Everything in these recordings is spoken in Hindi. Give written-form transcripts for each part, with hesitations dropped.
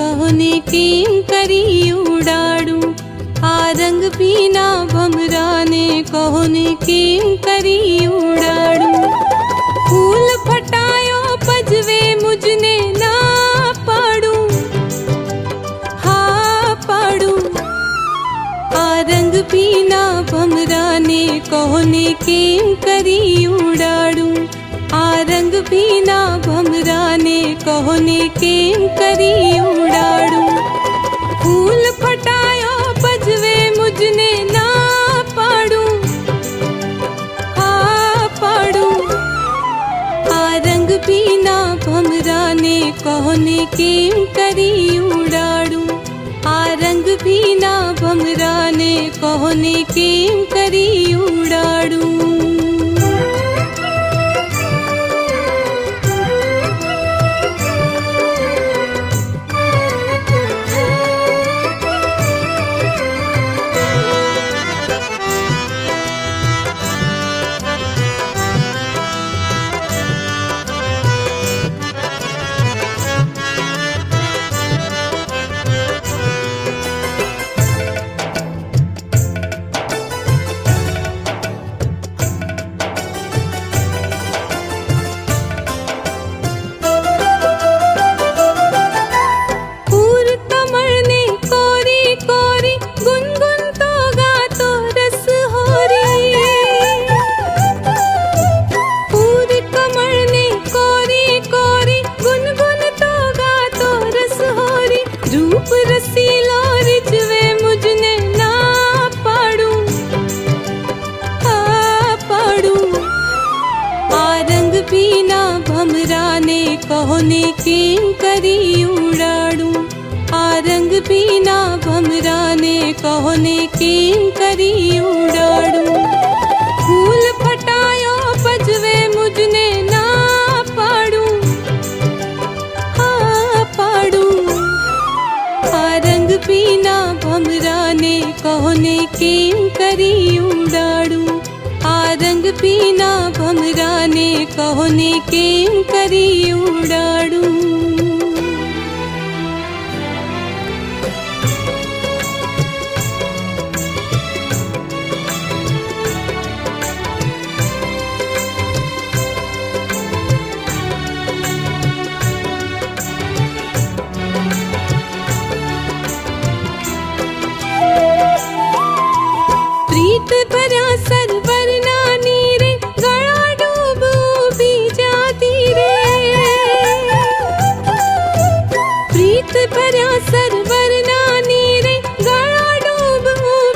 कहने केम करी उड़ाड़ू। आ रंग पीना भमराने कहने केम करी उड़ाड़ू। फूल फटायो पजवे मुझने ना पाड़ू, हाँ पाड़ू। आ रंग पीना भमराने कहने केम करी उड़ाड़ू। आ रंग पीना भमराने कहने केम करी उड़ाड़ू। फूल फटायो पजवे मुझने ना पाड़ू, हाँ पाड़ू। आ रंग पीना भमराने कहने केम करी उड़ाड़ू। आ रंग पीना भमराने कहने केम करी उड़ाड़ू। कहने केम करी उड़ाड़ू। आ रंग पीना भमराने कहने केम करी उड़ाड़ू। फूल फटायो पजवे मुझने ना पाड़ू, हाँ पाड़ू। आ रंग पीना भमराने कहने केम करी उड़ाड़ू। आ रंग पीना भमराने कहने केम करी उड़ाड़ू। प्रीत भरा सरवर नानी रे गड़ा डूब भी जाती रे। प्रीत भरा सरवर नानी रे गड़ा डूब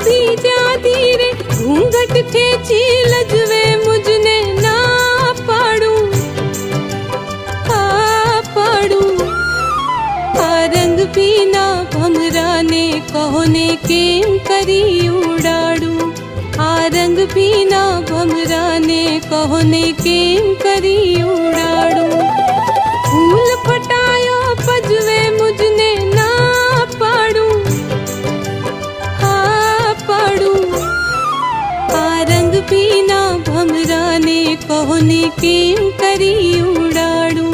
भी जाती रे। घूंघट खेची लजवे मुझने ना पाड़ू, हाँ पाड़ू। आ रंग पीना भमराने कहने केम करी उड़ाड़ू। आ रंग पीना भमराने कहने केम करी उड़ाड़ू। फूल फटायो पजवे मुझने ना पाड़ू, हाँ पाड़ू। आ रंग पीना भमराने कहने केम करी उड़ाड़ू।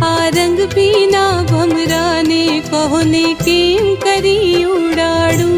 आ रंग पीना भमराने कहने केम करी उड़ाड़ू।